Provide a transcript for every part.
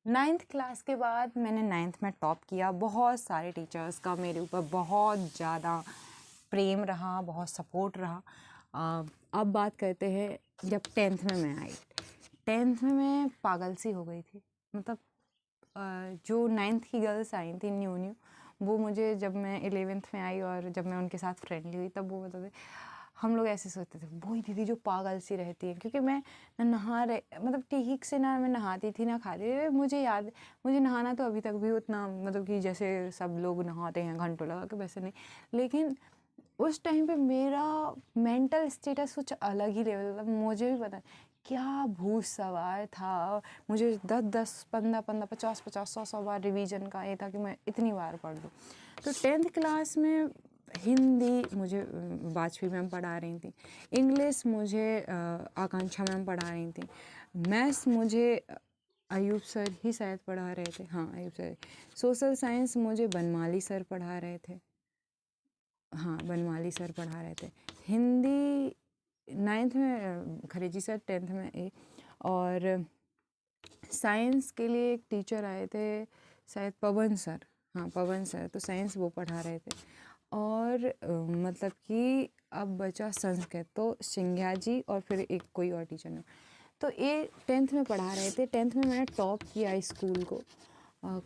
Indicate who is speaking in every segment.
Speaker 1: 9th class के बाद मैंने 9th में टॉप किया। बहुत सारे टीचर्स का मेरे ऊपर बहुत ज़्यादा प्रेम रहा, बहुत सपोर्ट रहा। अब बात करते हैं जब 10th में मैं आई। 10th में मैं पागल सी हो गई थी। मतलब जो 9th की गर्ल्स आई थी न्यू वो मुझे, जब मैं 11th में आई और जब मैं उनके साथ फ्रेंडली हुई, तब वो बताते हम लोग ऐसे सोचते थे वही दीदी जो पागल सी रहती है। क्योंकि मैं मतलब ठीक से ना मैं नहाती थी ना खाती थी। मुझे नहाना तो अभी तक भी उतना, मतलब कि जैसे सब लोग नहाते हैं घंटों लगा के, वैसे नहीं। लेकिन उस टाइम पे मेरा मेंटल स्टेटस कुछ अलग ही लेवल था। मुझे भी पता क्या भूत सवार था। मुझे 10-10, 15-15, 50-50, 100-100 बार रिवीजन का ये था कि मैं इतनी बार पढ़ लूँ। तो 10th क्लास में हिंदी मुझे वाजपेयी मैम पढ़ा रही थी। इंग्लिश मुझे आकांक्षा मैम पढ़ा रही थी। मैथ्स मुझे अयूब सर ही शायद पढ़ा रहे थे। हाँ, अयूब सर। सोशल साइंस मुझे बनमाली सर पढ़ा रहे थे। हाँ, बनमाली सर पढ़ा रहे थे। हिंदी 9th में खरेजी सर, 10th में ए। और साइंस के लिए एक टीचर आए थे शायद पवन सर। हाँ, पवन सर, तो साइंस वो पढ़ा रहे थे। और मतलब कि अब बचा संस्कृत, तो सिंघिया जी और फिर एक कोई और टीचर ने, तो ये 10th में पढ़ा रहे थे। 10th में मैंने टॉप किया स्कूल को।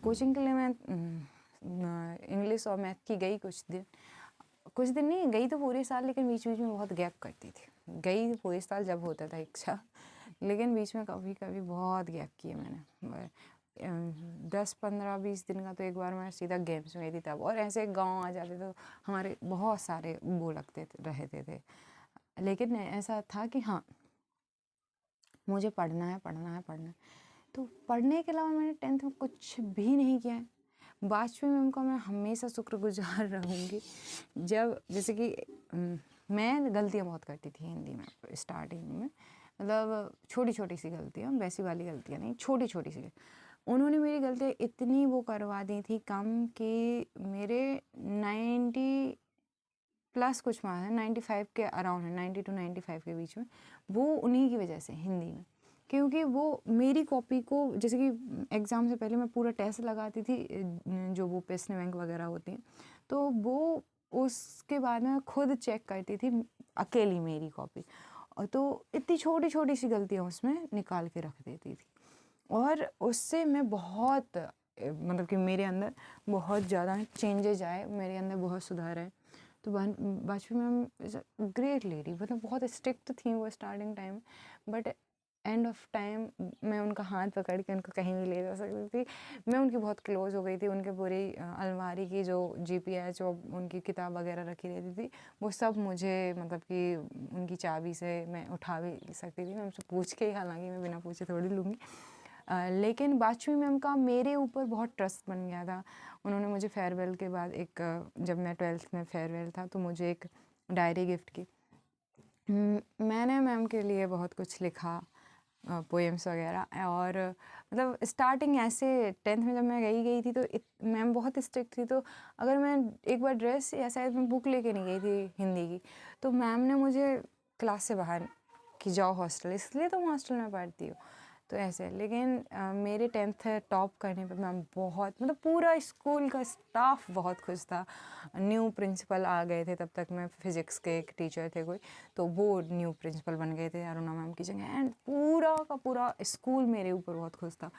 Speaker 1: कोचिंग के लिए मैं इंग्लिश और मैथ की गई कुछ दिन नहीं गई तो पूरे साल, लेकिन बीच बीच में बहुत गैप करती थी। गई पूरे साल जब होता था इच्छा, लेकिन बीच में कभी कभी बहुत गैप किए मैंने। 10-15-20 दिन का तो एक बार मैं सीधा गेम्स में थी तब। और ऐसे गांव आ जाते तो हमारे बहुत सारे वो रहते थे। लेकिन ऐसा था कि हाँ, मुझे पढ़ना है। तो पढ़ने के अलावा मैंने 10th में कुछ भी नहीं किया है। वाजपेयी मैम का मैं हमेशा शुक्रगुजार रहूँगी। जब जैसे कि मैं गलतियाँ बहुत करती थी हिंदी में स्टार्टिंग में, मतलब छोटी छोटी सी गलतियाँ, वैसी वाली गलतियाँ नहीं, छोटी छोटी सी। उन्होंने मेरी गलतियाँ इतनी वो करवा दी थी कम कि मेरे 90 प्लस कुछ मार्क्स है, 95 के अराउंड है, 90 to 95 के बीच में। वो उन्हीं की वजह से हिंदी में, क्योंकि वो मेरी कॉपी को, जैसे कि एग्ज़ाम से पहले मैं पूरा टेस्ट लगाती थी, जो वो पेस्टन बैंक वगैरह होती हैं, तो वो उसके बाद में खुद चेक करती थी अकेली मेरी कॉपी। और तो इतनी छोटी छोटी सी गलतियाँ उसमें निकाल के रख देती थी। और उससे मैं बहुत, मतलब कि मेरे अंदर बहुत ज़्यादा चेंजेज आए, मेरे अंदर बहुत सुधार आए। तो वाजपेयी मैम ग्रेट लेडी, मतलब बहुत स्ट्रिक्ट थी वो starting time, but end of time मैं उनका हाथ पकड़ के उनको कहीं भी ले जा सकती थी। मैं उनकी बहुत क्लोज हो गई थी। उनके पूरी अलमारी की जो GPH जो उनकी किताब वगैरह रखी रहती थी, वो सब मुझे, मतलब कि उनकी चाबी से मैं उठा भी सकती थी। मैं उनसे पूछ के ही, हालांकि मैं बिना पूछे थोड़ी लूँगी। लेकिन वाजपेयी मैम का मेरे ऊपर बहुत ट्रस्ट बन गया था। उन्होंने मुझे फेयरवेल के बाद जब मैं 12th में फेयरवेल था, तो मुझे एक डायरी गिफ्ट की। मैंने मैम के लिए बहुत कुछ लिखा, पोएम्स वगैरह। और मतलब स्टार्टिंग ऐसे 10th में जब मैं गई थी, तो मैम बहुत स्ट्रिक्ट थी। तो अगर मैं एक बार ड्रेस या शायद मैं बुक लेके नहीं गई थी हिंदी की, तो मैम ने मुझे क्लास से बाहर कि जाओ हॉस्टल, इसलिए तुम हॉस्टल में पढ़ती हो, तो ऐसे। लेकिन मेरे 10th टॉप करने पे मैम बहुत, मतलब पूरा स्कूल का स्टाफ बहुत खुश था। न्यू प्रिंसिपल आ गए थे तब तक, मैं फिज़िक्स के एक टीचर थे कोई, तो वो न्यू प्रिंसिपल बन गए थे अरुणा मैम की जगह। एंड पूरा का पूरा स्कूल मेरे ऊपर बहुत खुश था।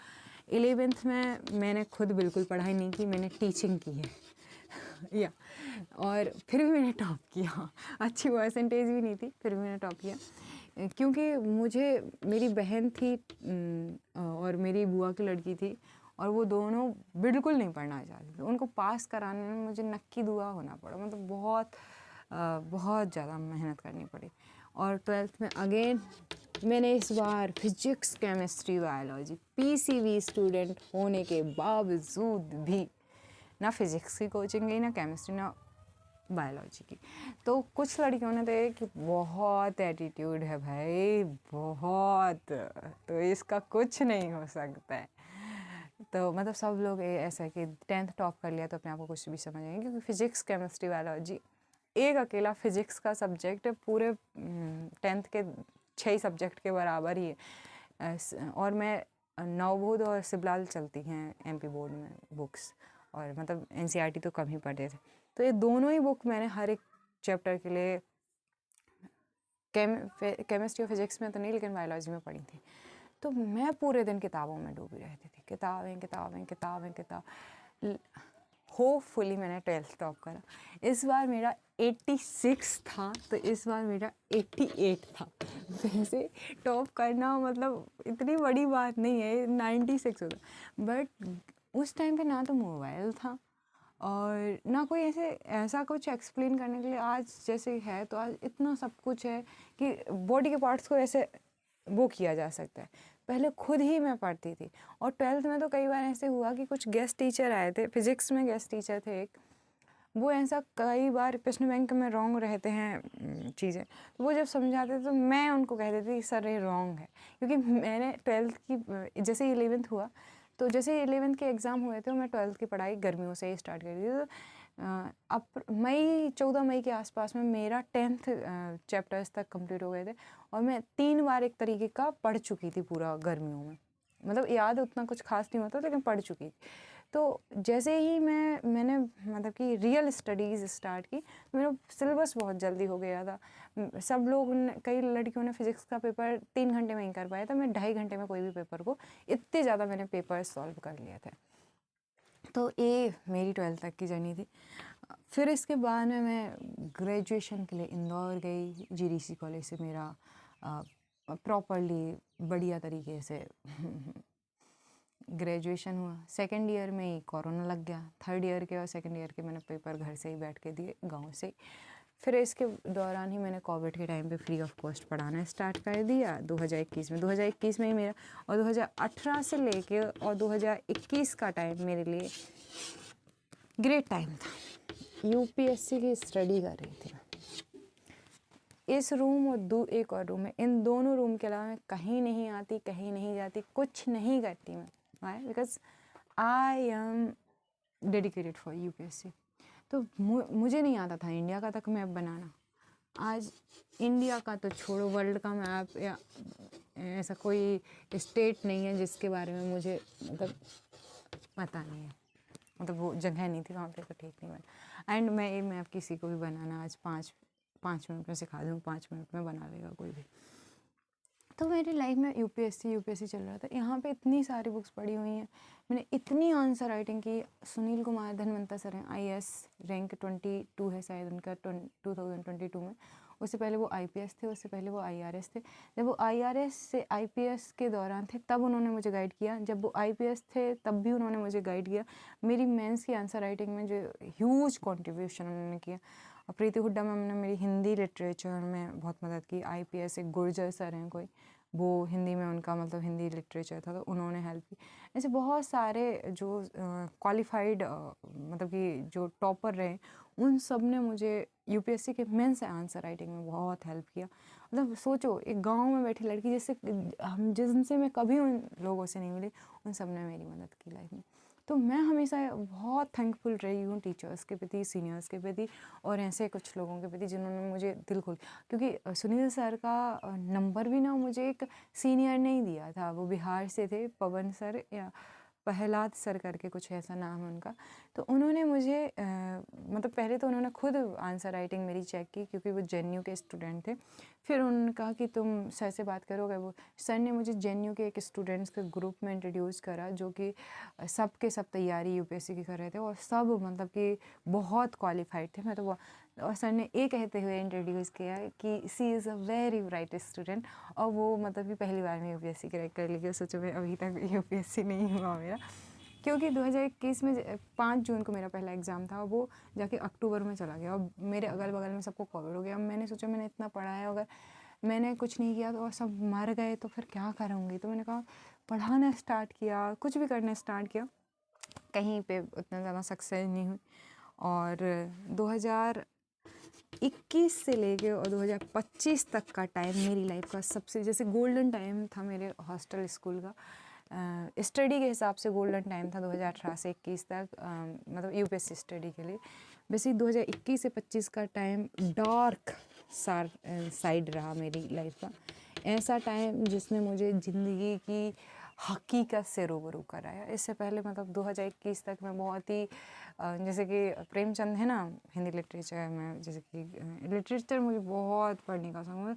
Speaker 1: 11th में मैंने खुद बिल्कुल पढ़ाई नहीं की, मैंने टीचिंग की है या और फिर भी मैंने टॉप किया। अच्छी परसेंटेज भी नहीं थी, फिर भी मैंने टॉप किया। क्योंकि मुझे, मेरी बहन थी और मेरी बुआ की लड़की थी, और वो दोनों बिल्कुल नहीं पढ़ना चाहती थी। उनको पास कराने में मुझे नक्की दुआ होना पड़ा, मतलब बहुत ज़्यादा मेहनत करनी पड़ी। और 12th में अगेन मैंने इस बार physics, chemistry, biology, PCB student होने के बावजूद भी ना फिज़िक्स की कोचिंग गई, ना केमिस्ट्री, ना बायोलॉजी की। तो कुछ लड़कियों ने तो कि बहुत एटीट्यूड है भाई, बहुत, तो इसका कुछ नहीं हो सकता है। तो मतलब सब लोग ऐसा है कि 10th टॉप कर लिया तो अपने आप को कुछ भी समझ आएंगे, क्योंकि फिजिक्स, केमिस्ट्री, बायोलॉजी, एक अकेला फिजिक्स का सब्जेक्ट पूरे 10th के 6 सब्जेक्ट के बराबर ही है। और मैं नवबोध और सिबलाल चलती हैं एमपी बोर्ड में बुक्स, और मतलब एनसीईआरटी तो कम ही पढ़े थे। तो ये दोनों ही बुक मैंने हर एक चैप्टर के लिए केमिस्ट्री और फिजिक्स में तो नहीं लेकिन बायोलॉजी में पढ़ी थी। तो मैं पूरे दिन किताबों में डूबी रहती थी, किताबें किताबें किताबें किताब। होपफुली मैंने 12th टॉप करा। इस बार मेरा 86 था, तो इस बार मेरा 88 था। वैसे टॉप करना मतलब इतनी बड़ी बात नहीं है, 96 होता, बट उस टाइम पे ना तो मोबाइल था और ना कोई ऐसा कुछ एक्सप्लेन करने के लिए। आज जैसे है तो आज इतना सब कुछ है कि बॉडी के पार्ट्स को ऐसे वो किया जा सकता है। पहले खुद ही मैं पढ़ती थी, और 12th में तो कई बार ऐसे हुआ कि कुछ गेस्ट टीचर आए थे, फिजिक्स में गेस्ट टीचर थे एक, वो ऐसा कई बार प्रश्न बैंक में रॉन्ग रहते हैं चीज़ें, तो वो जब समझाते थे तो मैं उनको कह देती थी सर ये रॉन्ग है, क्योंकि मैंने 12th की जैसे 11th हुआ, तो जैसे 11th के एग्ज़ाम हुए थे मैं 12th की पढ़ाई गर्मियों से ही स्टार्ट कर दी थी। तो अब 14 मई के आसपास में मेरा 10th चैप्टर्स तक कंप्लीट हो गए थे, और मैं 3 बार एक तरीके का पढ़ चुकी थी पूरा गर्मियों में। मतलब याद उतना कुछ खास नहीं होता लेकिन पढ़ चुकी थी। तो जैसे ही मैंने मतलब कि रियल स्टडीज़ स्टार्ट की, मेरा सिलेबस बहुत जल्दी हो गया था। सब लोग कई लड़कियों ने फिज़िक्स का पेपर 3 घंटे में ही कर पाया था, मैं 2.5 घंटे में कोई भी पेपर को इतने ज़्यादा मैंने पेपर सॉल्व कर लिए थे। तो ये मेरी 12th तक की जर्नी थी। फिर इसके बाद में मैं ग्रेजुएशन के लिए इंदौर गई, जीडीसी कॉलेज से मेरा प्रॉपरली बढ़िया तरीके से ग्रेजुएशन हुआ। सेकेंड ईयर में ही कोरोना लग गया। थर्ड ईयर के और सेकेंड ईयर के मैंने पेपर घर से ही बैठ के दिए, गांव से ही। फिर इसके दौरान ही मैंने कोविड के टाइम पे फ्री ऑफ कॉस्ट पढ़ाना स्टार्ट कर दिया 2021 में। 2021 में ही मेरा, और 2018 से लेके और 2021 का टाइम मेरे लिए ग्रेट टाइम था। यूपीएससी की स्टडी कर रही थी मैं। इस रूम और एक और रूम है, इन दोनों रूम के अलावा मैं कहीं नहीं आती, कहीं नहीं जाती, कुछ नहीं करती मैं। Why? Because I am dedicated for UPSC. तो मुझे नहीं आता था इंडिया का तक मैप बनाना। आज इंडिया का तो छोड़ो, वर्ल्ड का मैप या ऐसा कोई स्टेट नहीं है जिसके बारे में मुझे मतलब पता नहीं है, मतलब वो जगह नहीं थी वहाँ पे, तो ठीक नहीं बना। एंड मैं ये मैप किसी को भी बनाना आज 5 मिनट में सिखा दूँ, 5 मिनट में बना लेगा कोई भी। तो मेरी लाइफ में यूपीएससी चल रहा था। यहाँ पे इतनी सारी बुक्स पढ़ी हुई हैं, मैंने इतनी आंसर राइटिंग की। सुनील कुमार धनवंता सर हैं, आईएएस रैंक 22 है शायद उनका 2022 में। उससे पहले वो आईपीएस थे, उससे पहले वो आईआरएस थे। जब वो आईआरएस से आईपीएस के दौरान थे तब उन्होंने मुझे गाइड किया, जब वो आईपीएस थे तब भी उन्होंने मुझे गाइड किया। मेरी मेंस की आंसर राइटिंग में जो ह्यूज कॉन्ट्रीब्यूशन उन्होंने किया। और प्रीति हुड्डा मैम ने मेरी हिंदी लिटरेचर में बहुत मदद की। आईपीएस एक गुर्जर सर हैं कोई, वो हिंदी में उनका मतलब हिंदी लिटरेचर था, तो उन्होंने हेल्प की। ऐसे बहुत सारे जो क्वालिफाइड मतलब कि जो टॉपर रहे, उन सब ने मुझे यूपीएससी के मेंस आंसर राइटिंग में बहुत हेल्प किया। मतलब सोचो, एक गांव में बैठी लड़की जिनसे मैं कभी उन लोगों से नहीं मिली, उन सब ने मेरी मदद की लाइफ में। तो मैं हमेशा बहुत थैंकफुल रही हूँ टीचर्स के प्रति, सीनियर्स के प्रति, और ऐसे कुछ लोगों के प्रति जिन्होंने मुझे दिल खोल, क्योंकि सुनील सर का नंबर भी ना मुझे एक सीनियर ने ही दिया था। वो बिहार से थे, पवन सर या प्रहलाद सर करके कुछ ऐसा नाम है उनका। तो उन्होंने मुझे मतलब पहले तो उन्होंने खुद आंसर राइटिंग मेरी चेक की, क्योंकि वो जेएनयू के स्टूडेंट थे। फिर उन्होंने कहा कि तुम सर से बात करोगे। वो सर ने मुझे जेएनयू के एक स्टूडेंट्स के ग्रुप में इंट्रोड्यूस करा, जो कि सब के सब तैयारी यूपीएससी की कर रहे थे, और सब मतलब कि बहुत क्वालिफाइड थे। मैं तो वो, और सर ने ये कहते हुए इंट्रोड्यूस किया कि she is a very bright student, और वो मतलब कि पहली बार में यूपीएससी क्रैक कर ली। सोचो मैं अभी तक यूपीएससी नहीं हुआ मेरा, क्योंकि 2021 में 5 जून को मेरा पहला एग्ज़ाम था, वो जाके अक्टूबर में चला गया, और मेरे अगल बगल में सबको कोविड हो गया। मैंने सोचा मैंने इतना पढ़ा है, अगर मैंने कुछ नहीं किया तो और सब मर गए तो फिर क्या करूँगी। तो मैंने कहा पढ़ाना स्टार्ट किया, कुछ भी करना स्टार्ट किया, कहीं पे उतना ज़्यादा सक्सेस नहीं हुई। और 2021 से लेके और 2025 तक का टाइम मेरी लाइफ का सबसे जैसे गोल्डन टाइम था मेरे हॉस्टल स्कूल का। स्टडी के हिसाब से गोल्डन टाइम था 2018 से 21 तक, मतलब यूपीएससी स्टडी के लिए। वैसे 2021 से 25 का टाइम डार्क साइड रहा मेरी लाइफ का। ऐसा टाइम जिसने मुझे ज़िंदगी की हकीकत से रूबरू कराया। इससे पहले मतलब 2021 तक मैं बहुत ही जैसे कि प्रेमचंद है ना हिंदी लिटरेचर में, जैसे कि लिटरेचर मुझे बहुत पढ़ने का शौक,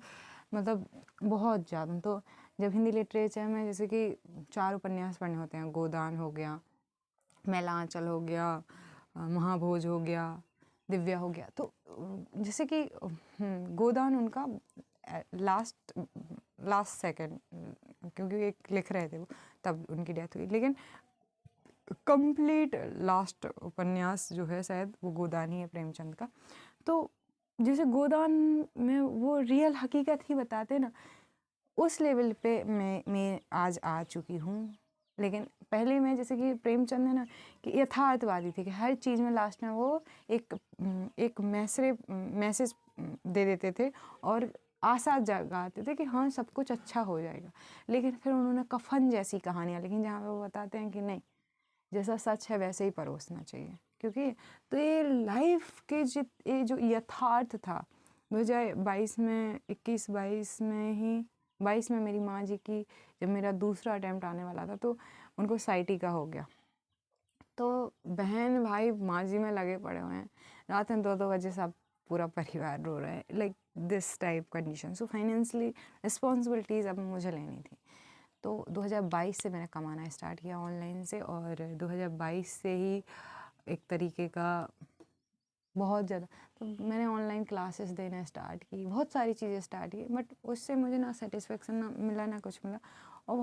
Speaker 1: मतलब बहुत ज़्यादा। तो जब हिंदी लिटरेचर में जैसे कि 4 उपन्यास पढ़ने होते हैं, गोदान हो गया, मैलांचल हो गया, महाभोज हो गया, दिव्या हो गया, तो जैसे कि गोदान उनका लास्ट सेकंड, क्योंकि एक लिख रहे थे वो तब उनकी डेथ हुई, लेकिन कंप्लीट लास्ट उपन्यास जो है शायद वो गोदान ही है प्रेमचंद का। तो जैसे गोदान में वो रियल हकीकत ही बताते ना, उस लेवल पे मैं आज आ चुकी हूँ। लेकिन पहले मैं जैसे कि प्रेमचंद है ना कि यथार्थवादी थे कि हर चीज़ में लास्ट में वो एक मैसेज दे देते थे और आशा जगाते थे कि हाँ सब कुछ अच्छा हो जाएगा। लेकिन फिर उन्होंने कफन जैसी कहानियाँ लिखी जहाँ पे वो बताते हैं कि नहीं, जैसा सच है वैसे ही परोसना चाहिए। क्योंकि तो ये लाइफ के ये जो यथार्थ था 2022 में 21-22 में ही 22 में मेरी माँ जी की जब मेरा दूसरा अटैम्प्ट आने वाला था तो उनको साइटिका हो गया। तो बहन भाई माँ जी में लगे पड़े हुए हैं, रात में 2-2 बजे सब पूरा परिवार रो रहा है, like this type condition. So financially responsibilities अब मुझे लेनी थी। तो 2022 से मैंने कमाना स्टार्ट किया ऑनलाइन से, और 2022 से ही एक तरीके का बहुत ज़्यादा तो मैंने ऑनलाइन क्लासेस देना स्टार्ट की, बहुत सारी चीज़ें स्टार्ट की, बट उससे मुझे ना सेटिस्फेक्शन ना मिला ना कुछ मिला। और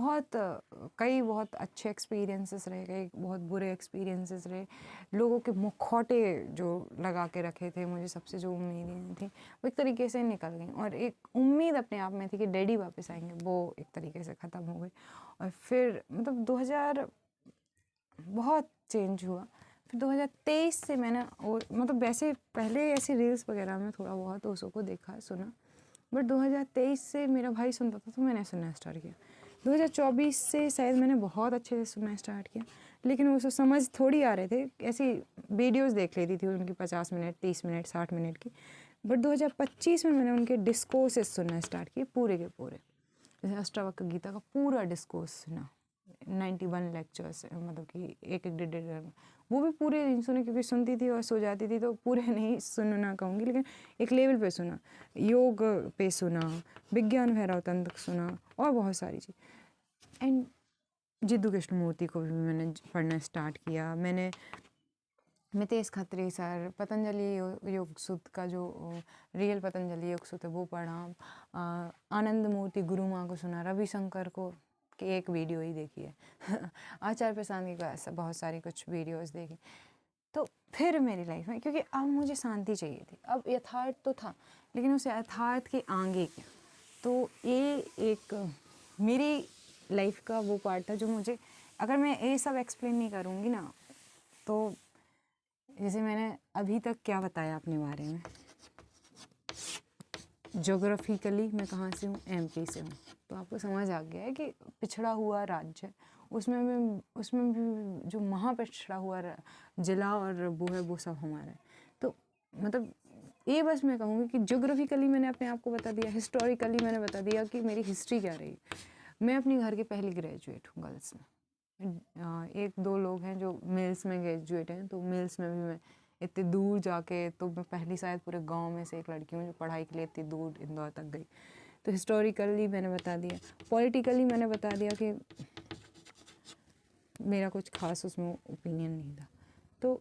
Speaker 1: बहुत अच्छे एक्सपीरियंसेस रहे, कई बहुत बुरे एक्सपीरियंसेस रहे। लोगों के मुखौटे जो लगा के रखे थे मुझे, सबसे जो उम्मीदें थी वो एक तरीके से निकल गई, और एक उम्मीद अपने आप में थी कि डैडी वापस आएंगे, वो एक तरीके से ख़त्म हो गई। और फिर मतलब 2000 बहुत चेंज हुआ। फिर 2023 से मैंने मतलब वैसे पहले ऐसे रील्स वगैरह में थोड़ा बहुत उसको को देखा सुना, बट 2023 से मेरा भाई सुनता था तो मैंने सुनना स्टार्ट किया। 2024 से शायद मैंने बहुत अच्छे से सुनना स्टार्ट किया, लेकिन उसको समझ थोड़ी आ रहे थे, ऐसी वीडियोस देख लेती थी उनकी 50 मिनट 30 मिनट 60 मिनट की। बट 2025 में मैंने उनके डिस्कोर्सेस सुनना स्टार्ट किए पूरे के पूरे, जैसे अष्टावक्र गीता का पूरा डिस्कोर्स सुना, 91 लेक्चर्स, मतलब कि एक डेढ़ वो भी पूरे नहीं सुने क्योंकि सुनती थी और सो जाती थी, तो पूरे नहीं सुनना कहूँगी, लेकिन एक लेवल पे सुना, योग पे सुना, विज्ञान भैरव तंत्र सुना, और बहुत सारी चीज़। एंड जिद्दू कृष्णमूर्ति को भी मैंने पढ़ना स्टार्ट किया। मैंने मितेश खत्री सर, पतंजलि योग सूत्र का जो रियल पतंजलि योग सूत्र है वो पढ़ा, आनंद मूर्ति गुरु माँ को सुना, रविशंकर को की एक वीडियो ही देखी है आचार्य प्रशांत का ऐसा बहुत सारी कुछ वीडियोस देखी। तो फिर मेरी लाइफ में, क्योंकि अब मुझे शांति चाहिए थी, अब यथार्थ तो था लेकिन उस यथार्थ के आगे क्या, तो ये एक मेरी लाइफ का वो पार्ट था जो मुझे, अगर मैं ये सब एक्सप्लेन नहीं करूँगी ना, तो जैसे मैंने अभी तक क्या बताया अपने बारे में, जोग्राफिकली मैं कहाँ से हूँ, एमपी से हूँ, तो आपको समझ आ गया है कि पिछड़ा हुआ राज्य, उसमें भी जो महापिछड़ा हुआ जिला और वो है, वो सब हमारा है। तो मतलब ये बस मैं कहूँगी कि जोग्राफिकली मैंने अपने आप को बता दिया, हिस्टोरिकली मैंने बता दिया कि मेरी हिस्ट्री क्या रही। मैं अपनी घर की पहली ग्रेजुएट हूँ गर्ल्स में, 1-2 लोग हैं जो मेल्स में ग्रेजुएट हैं, तो मेल्स में भी मैं इतनी दूर जाके, तो मैं पहली शायद पूरे गांव में से एक लड़की हूँ जो पढ़ाई के लिए इतनी दूर इंदौर तक गई। तो हिस्टोरिकली मैंने बता दिया, पॉलिटिकली मैंने बता दिया कि मेरा कुछ खास उसमें ओपिनियन नहीं था। तो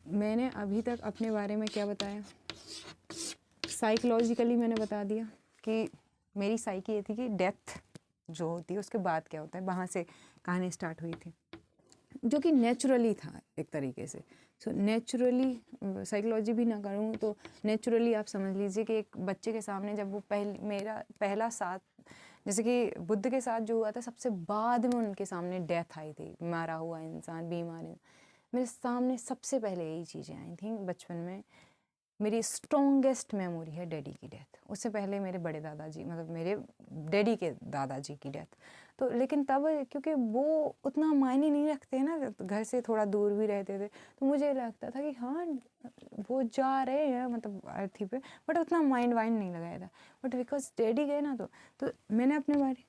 Speaker 1: मैंने अभी तक अपने बारे में क्या बताया, साइकोलॉजिकली मैंने बता दिया कि मेरी साइकी ये थी कि डेथ जो होती है उसके बाद क्या होता है, वहाँ से कहानी स्टार्ट हुई थी, जो कि नेचुरली था एक तरीके से। सो नेचुरली साइकोलॉजी भी ना करूँ तो नेचुरली आप समझ लीजिए कि एक बच्चे के सामने जब वो मेरा पहला साथ, जैसे कि बुद्ध के साथ जो हुआ था, सबसे बाद में उनके सामने डेथ आई थी, मारा हुआ इंसान, बीमार, मेरे सामने सबसे पहले यही चीज़ें आई थी बचपन में। मेरी स्ट्रॉन्गेस्ट मेमोरी है डैडी की डेथ, उससे पहले मेरे बड़े दादाजी, मतलब मेरे डैडी के दादाजी की डेथ। तो लेकिन तब क्योंकि वो उतना मायने नहीं रखते हैं ना, घर से थोड़ा दूर भी रहते थे, तो मुझे लगता था कि हाँ वो जा रहे हैं मतलब अर्थी पे, बट उतना माइंड वाइंड नहीं लगाया था। बट बिकॉज डैडी गए ना, तो मैंने अपने बारे